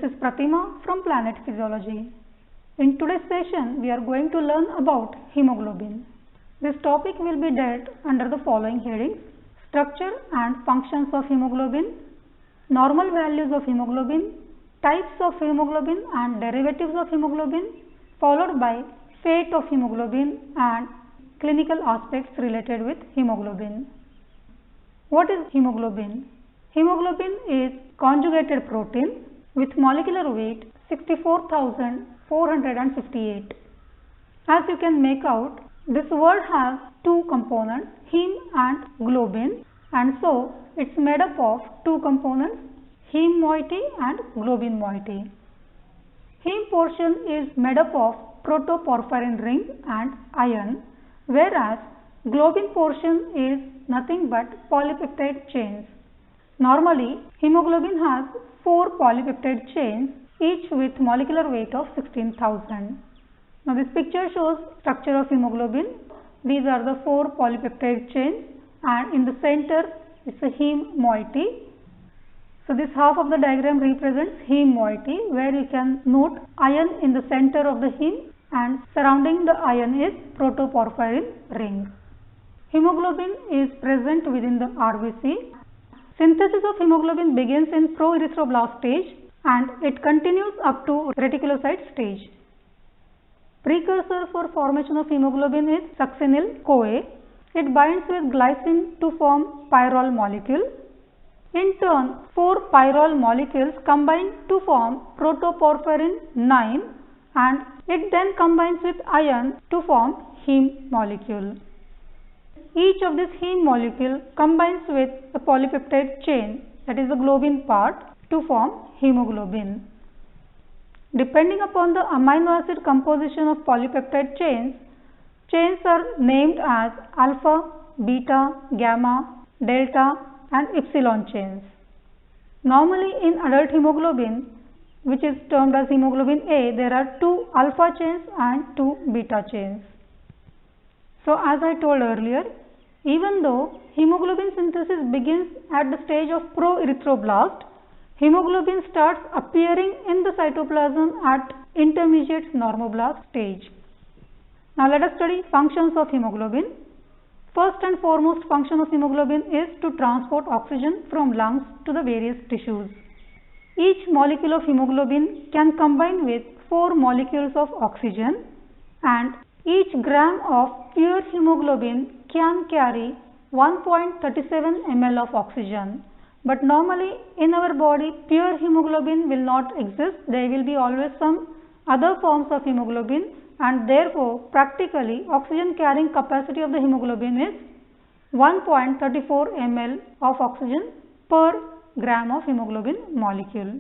This is Pratima from Planet Physiology. In today's session, we are going to learn about hemoglobin. This topic will be dealt under the following headings: structure and functions of hemoglobin, normal values of hemoglobin, types of hemoglobin and derivatives of hemoglobin, followed by fate of hemoglobin and clinical aspects related with hemoglobin. What is hemoglobin? Hemoglobin is conjugated protein with molecular weight 64,458. As you can make out, this word has two components, heme and globin, and so it's made up of two components, heme moiety and globin moiety. Heme portion is made up of protoporphyrin ring and iron, whereas globin portion is nothing but polypeptide chains. Normally, hemoglobin has 4 polypeptide chains, each with molecular weight of 16,000. Now, this picture shows structure of hemoglobin. These are the 4 polypeptide chains, and in the center is a heme moiety. So, this half of the diagram represents heme moiety, where you can note iron in the center of the heme and surrounding the iron is protoporphyrin ring. Hemoglobin is present within the RBC. Synthesis of hemoglobin begins in proerythroblast stage and it continues up to reticulocyte stage. Precursor for formation of hemoglobin is succinyl-CoA. It binds with glycine to form pyrrole molecule. In turn, 4 pyrrole molecules combine to form protoporphyrin 9 and it then combines with iron to form heme molecule. Each of this heme molecule combines with the polypeptide chain, that is the globin part, to form hemoglobin. Depending upon the amino acid composition of polypeptide chains, chains are named as alpha, beta, gamma, delta and epsilon chains. Normally in adult hemoglobin, which is termed as hemoglobin A, there are 2 alpha chains and 2 beta chains. So, as I told earlier, even though hemoglobin synthesis begins at the stage of proerythroblast, hemoglobin starts appearing in the cytoplasm at intermediate normoblast stage. Now, let us study functions of hemoglobin. First and foremost function of hemoglobin is to transport oxygen from lungs to the various tissues. Each molecule of hemoglobin can combine with 4 molecules of oxygen, and each gram of pure hemoglobin can carry 1.37 ml of oxygen. But normally in our body pure hemoglobin will not exist. There will be always some other forms of hemoglobin, and therefore practically oxygen carrying capacity of the hemoglobin is 1.34 ml of oxygen per gram of hemoglobin molecule.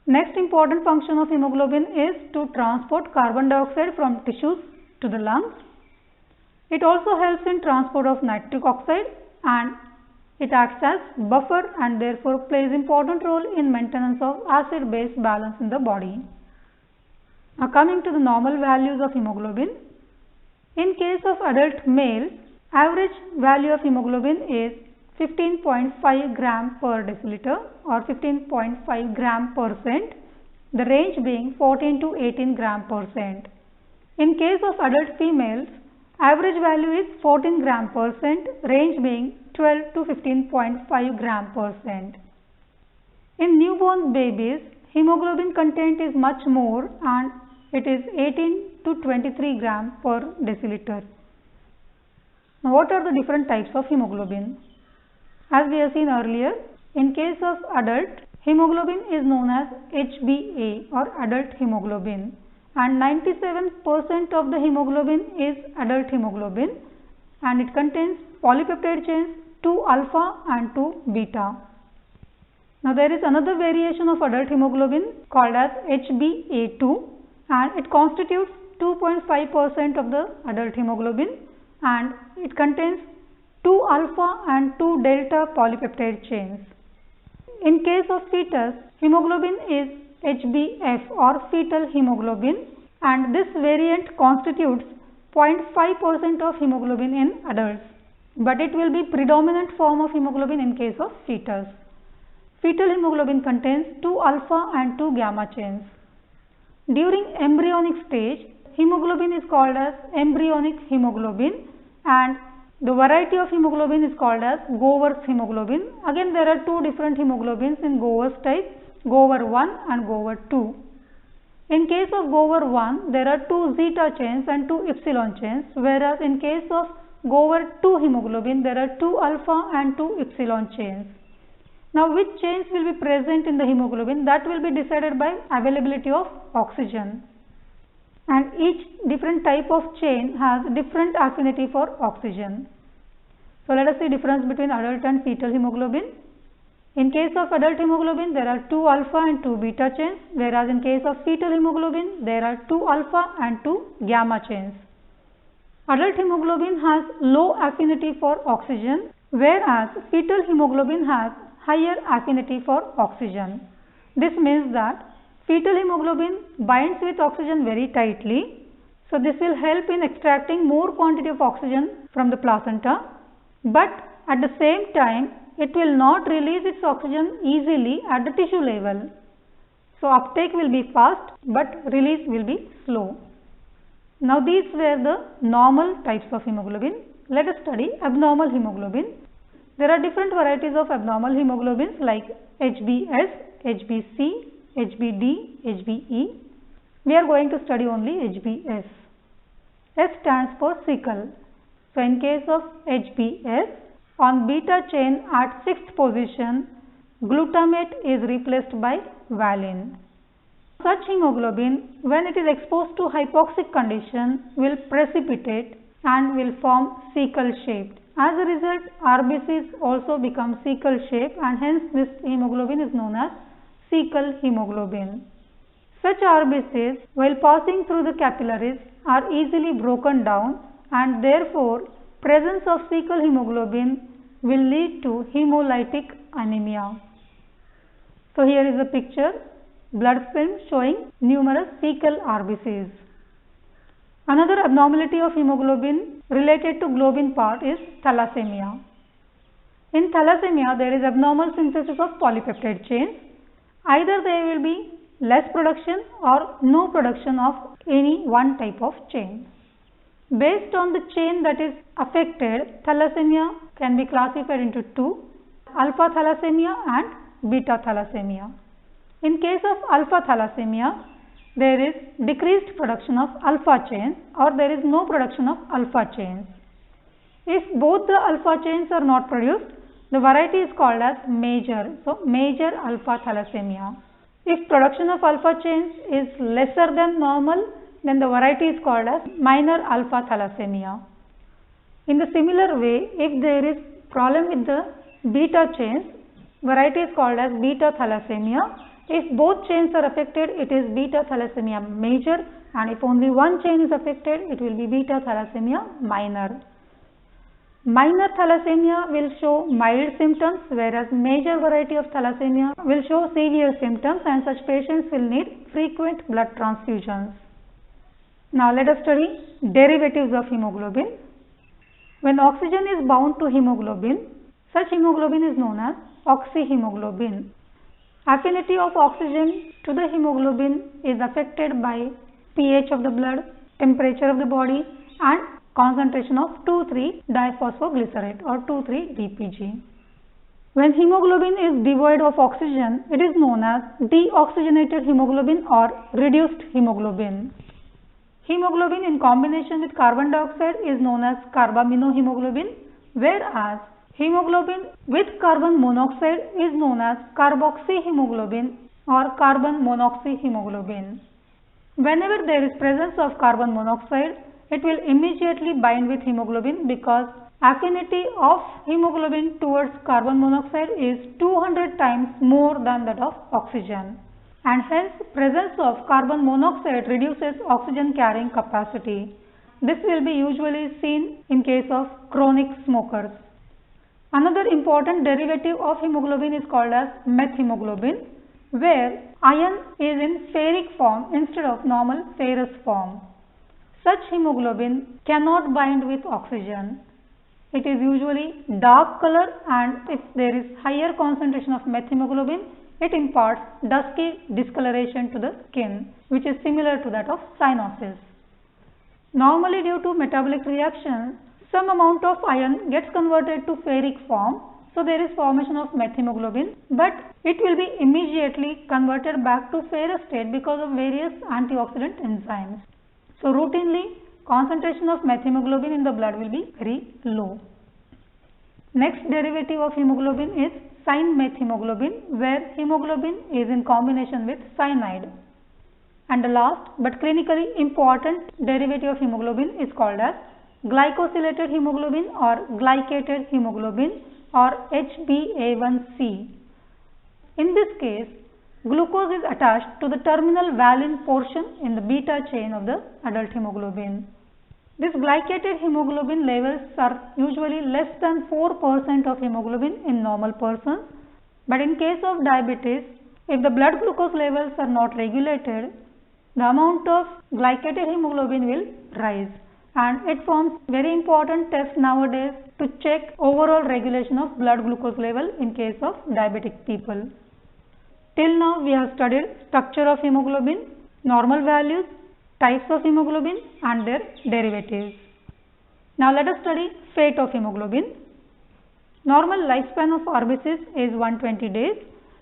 Next important function of hemoglobin is to transport carbon dioxide from tissues to the lungs. It also helps in transport of nitric oxide and it acts as buffer and therefore plays important role in maintenance of acid-base balance in the body. Now, coming to the normal values of hemoglobin. In case of adult male, average value of hemoglobin is 15.5 gram per deciliter or 15.5 gram %, the range being 14 to 18 gram %. In case of adult females, average value is 14 gram %, range being 12 to 15.5 gram %. In newborn babies, hemoglobin content is much more and it is 18 to 23 gram per deciliter. Now, what are the different types of hemoglobin? As we have seen earlier, in case of adult, hemoglobin is known as HbA or adult hemoglobin, and 97% of the hemoglobin is adult hemoglobin and it contains polypeptide chains 2 alpha and 2 beta. Now, there is another variation of adult hemoglobin called as HbA2 and it constitutes 2.5% of the adult hemoglobin and it contains 2 alpha and 2 delta polypeptide chains. In case of fetus, hemoglobin is HbF or fetal hemoglobin and this variant constitutes 0.5% of hemoglobin in adults, but it will be predominant form of hemoglobin in case of fetus. Fetal hemoglobin contains 2 alpha and 2 gamma chains. During embryonic stage, hemoglobin is called as embryonic hemoglobin, and the variety of hemoglobin is called as Gower's hemoglobin. Again, there are two different hemoglobins in Gower's type, Gower 1 and Gower 2. In case of Gower 1, there are 2 zeta chains and 2 epsilon chains, whereas in case of Gower 2 hemoglobin, there are 2 alpha and 2 epsilon chains. Now, which chains will be present in the hemoglobin? That will be decided by availability of oxygen. And each different type of chain has different affinity for oxygen. So, let us see difference between adult and fetal hemoglobin. In case of adult hemoglobin, there are 2 alpha and 2 beta chains, whereas in case of fetal hemoglobin, there are 2 alpha and 2 gamma chains. Adult hemoglobin has low affinity for oxygen, whereas fetal hemoglobin has higher affinity for oxygen. This means that fetal hemoglobin binds with oxygen very tightly. So, this will help in extracting more quantity of oxygen from the placenta, but at the same time, it will not release its oxygen easily at the tissue level. So, uptake will be fast, but release will be slow. Now, these were the normal types of hemoglobin. Let us study abnormal hemoglobin. There are different varieties of abnormal hemoglobins like HbS, HbC, HbD, HbE. We are going to study only HbS. S stands for sickle. So, in case of HbS, on beta chain at 6th position, glutamate is replaced by valine. Such hemoglobin, when it is exposed to hypoxic condition, will precipitate and will form sickle shaped. As a result, RBCs also become sickle shaped, and hence this hemoglobin is known as sickle hemoglobin. Such RBCs, while passing through the capillaries, are easily broken down, and therefore presence of sickle hemoglobin will lead to hemolytic anemia. So, here is a picture, blood film showing numerous sickle RBCs. Another abnormality of hemoglobin related to globin part is thalassemia. In thalassemia, there is abnormal synthesis of polypeptide chains. Either there will be less production or no production of any one type of chain. Based on the chain that is affected, thalassemia can be classified into two, alpha thalassemia and beta thalassemia. In case of alpha thalassemia, there is decreased production of alpha chains or there is no production of alpha chains. If both the alpha chains are not produced, the variety is called as major. So, major alpha thalassemia. If production of alpha chains is lesser than normal, then the variety is called as minor alpha thalassemia. In the similar way, if there is problem with the beta chains, variety is called as beta thalassemia. If both chains are affected, it is beta thalassemia major, and if only one chain is affected, it will be beta thalassemia minor. Minor thalassemia will show mild symptoms, whereas major variety of thalassemia will show severe symptoms, and such patients will need frequent blood transfusions. Now, let us study derivatives of hemoglobin. When oxygen is bound to hemoglobin, such hemoglobin is known as oxyhemoglobin. Affinity of oxygen to the hemoglobin is affected by pH of the blood, temperature of the body, and concentration of 2,3-diphosphoglycerate or 2,3-DPG. When hemoglobin is devoid of oxygen, it is known as deoxygenated hemoglobin or reduced hemoglobin. Hemoglobin in combination with carbon dioxide is known as carbaminohemoglobin, whereas hemoglobin with carbon monoxide is known as carboxyhemoglobin or carbon monoxyhemoglobin. Whenever there is presence of carbon monoxide, it will immediately bind with hemoglobin because affinity of hemoglobin towards carbon monoxide is 200 times more than that of oxygen, and hence presence of carbon monoxide reduces oxygen carrying capacity. This will be usually seen in case of chronic smokers. Another important derivative of hemoglobin is called as methemoglobin, where iron is in ferric form instead of normal ferrous form. Such hemoglobin cannot bind with oxygen. it is usually dark color, and if there is higher concentration of methemoglobin, it imparts dusky discoloration to the skin, which is similar to that of cyanosis. Normally, due to metabolic reaction, some amount of iron gets converted to ferric form, so there is formation of methemoglobin, but it will be immediately converted back to ferrous state because of various antioxidant enzymes. So routinely, concentration of methemoglobin in the blood will be very low. Next derivative of hemoglobin is cyn-methemoglobin, where hemoglobin is in combination with cyanide. And the last but clinically important derivative of hemoglobin is called as glycosylated hemoglobin or glycated hemoglobin or HbA1c. In this case, glucose is attached to the terminal valine portion in the beta chain of the adult hemoglobin. This glycated hemoglobin levels are usually less than 4% of hemoglobin in normal persons, but in case of diabetes, if the blood glucose levels are not regulated, the amount of glycated hemoglobin will rise, and it forms very important test nowadays to check overall regulation of blood glucose level in case of diabetic people. Till now we have studied structure of hemoglobin, normal values, types of hemoglobin and their derivatives. Now let us study fate of hemoglobin. Normal lifespan of RBCs is 120 days.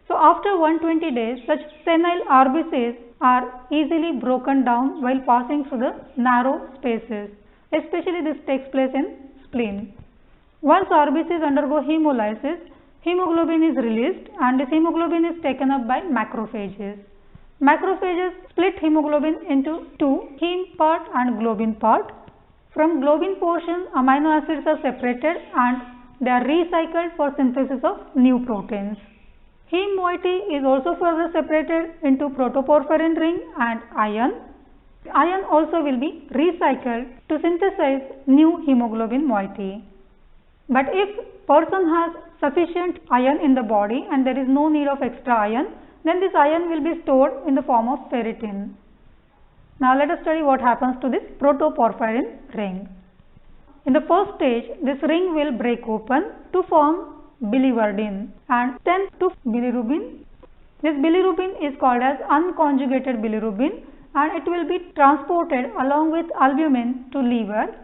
So after 120 days, such senile RBCs are easily broken down while passing through the narrow spaces. Especially this takes place in spleen. Once RBCs undergo hemolysis, hemoglobin is released and this hemoglobin is taken up by macrophages. Macrophages split hemoglobin into two, heme part and globin part. From globin portion, amino acids are separated and they are recycled for synthesis of new proteins. Heme moiety is also further separated into protoporphyrin ring and iron. Iron also will be recycled to synthesize new hemoglobin moiety. But if person has sufficient iron in the body and there is no need of extra iron, then this iron will be stored in the form of ferritin. Now let us study what happens to this protoporphyrin ring. In the first stage, this ring will break open to form biliverdin and then to bilirubin. This bilirubin is called as unconjugated bilirubin and it will be transported along with albumin to liver.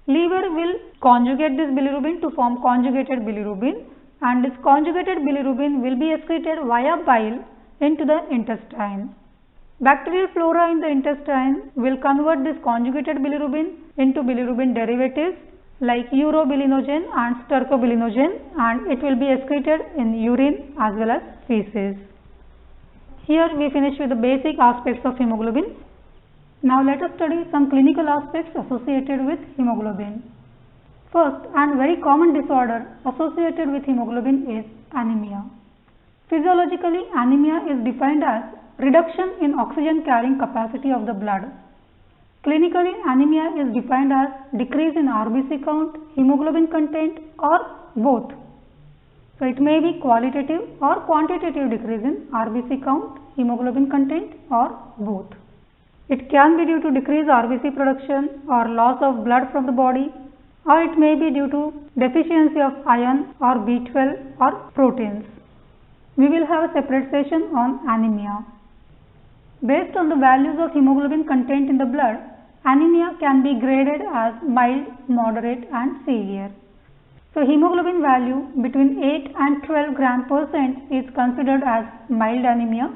Liver will conjugate this bilirubin to form conjugated bilirubin, and this conjugated bilirubin will be excreted via bile into the intestine. Bacterial flora in the intestine will convert this conjugated bilirubin into bilirubin derivatives like urobilinogen and stercobilinogen, and it will be excreted in urine as well as feces. Here we finish with the basic aspects of hemoglobin. Now let us study some clinical aspects associated with hemoglobin. First and very common disorder associated with hemoglobin is anemia. Physiologically, anemia is defined as reduction in oxygen carrying capacity of the blood. Clinically, anemia is defined as decrease in RBC count, hemoglobin content or both. So it may be qualitative or quantitative decrease in RBC count, hemoglobin content or both. It can be due to decreased RBC production or loss of blood from the body, or it may be due to deficiency of iron or B12 or proteins. We will have a separate session on anemia. Based on the values of hemoglobin content in the blood, anemia can be graded as mild, moderate and severe. So hemoglobin value between 8 and 12 gram% is considered as mild anemia.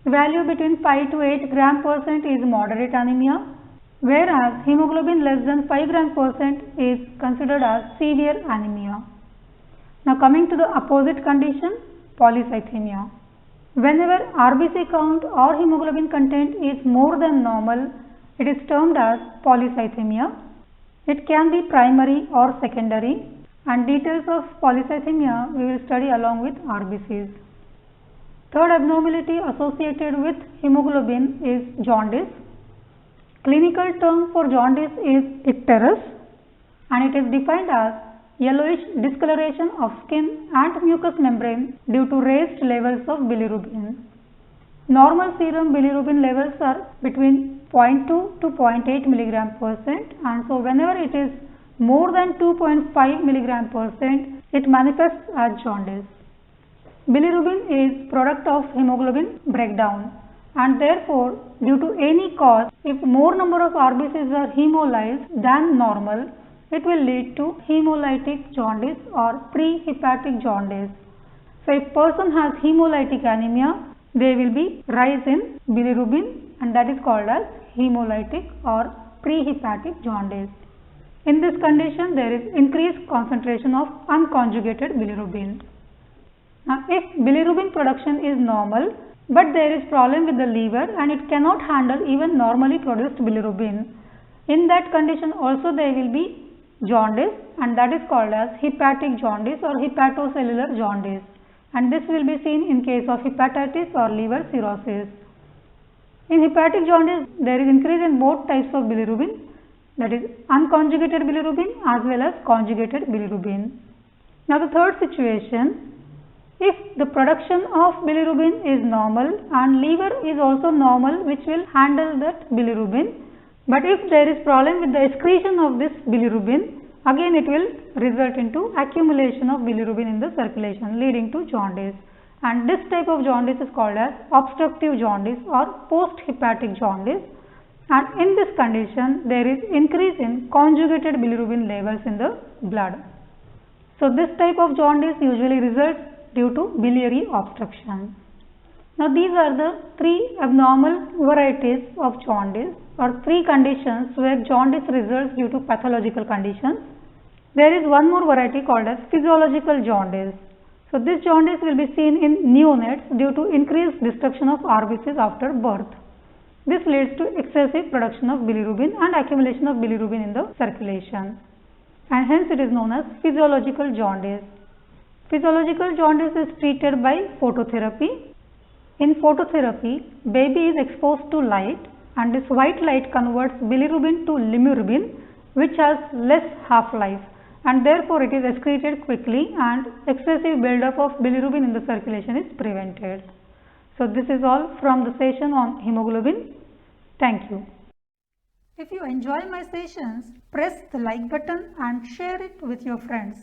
Value between 5 to 8 gram% is moderate anemia, whereas hemoglobin less than 5 gram% is considered as severe anemia. Now coming to the opposite condition, polycythemia. Whenever RBC count or hemoglobin content is more than normal, it is termed as polycythemia. It can be primary or secondary, and details of polycythemia we will study along with RBCs. Third abnormality associated with hemoglobin is jaundice. Clinical term for jaundice is icterus, and it is defined as yellowish discoloration of skin and mucous membrane due to raised levels of bilirubin. Normal serum bilirubin levels are between 0.2 to 0.8 mg/%, and so whenever it is more than 2.5 mg/%, it manifests as jaundice. Bilirubin is product of hemoglobin breakdown, and therefore due to any cause, if more number of RBCs are hemolyzed than normal, it will lead to hemolytic jaundice or prehepatic jaundice. So if person has hemolytic anemia, there will be rise in bilirubin, and that is called as hemolytic or prehepatic jaundice. In this condition, there is increased concentration of unconjugated bilirubin. Now, if bilirubin production is normal, but there is problem with the liver and it cannot handle even normally produced bilirubin, in that condition also there will be jaundice, and that is called as hepatic jaundice or hepatocellular jaundice, and this will be seen in case of hepatitis or liver cirrhosis. In hepatic jaundice, there is increase in both types of bilirubin, that is unconjugated bilirubin as well as conjugated bilirubin. Now the third situation, if the production of bilirubin is normal and liver is also normal, which will handle that bilirubin, but if there is problem with the excretion of this bilirubin, again it will result into accumulation of bilirubin in the circulation, leading to jaundice, and this type of jaundice is called as obstructive jaundice or post-hepatic jaundice, and in this condition there is increase in conjugated bilirubin levels in the blood. So this type of jaundice usually results due to biliary obstruction. Now these are the three abnormal varieties of jaundice or three conditions where jaundice results due to pathological conditions. There is one more variety called as physiological jaundice. So this jaundice will be seen in neonates due to increased destruction of RBCs after birth. This leads to excessive production of bilirubin and accumulation of bilirubin in the circulation, and hence it is known as physiological jaundice. Physiological jaundice is treated by phototherapy. In phototherapy, baby is exposed to light, and this white light converts bilirubin to limurubin, which has less half-life, and therefore it is excreted quickly and excessive buildup of bilirubin in the circulation is prevented. So this is all from the session on hemoglobin. Thank you. If you enjoy my sessions, press the like button and share it with your friends.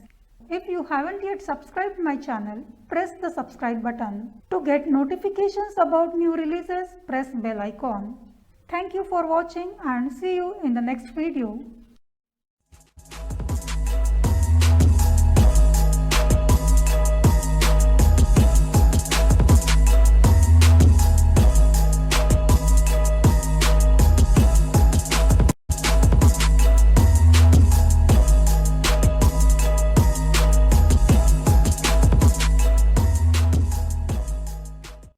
If you haven't yet subscribed my channel, press the subscribe button. To get notifications about new releases, press bell icon. Thank you for watching and see you in the next video.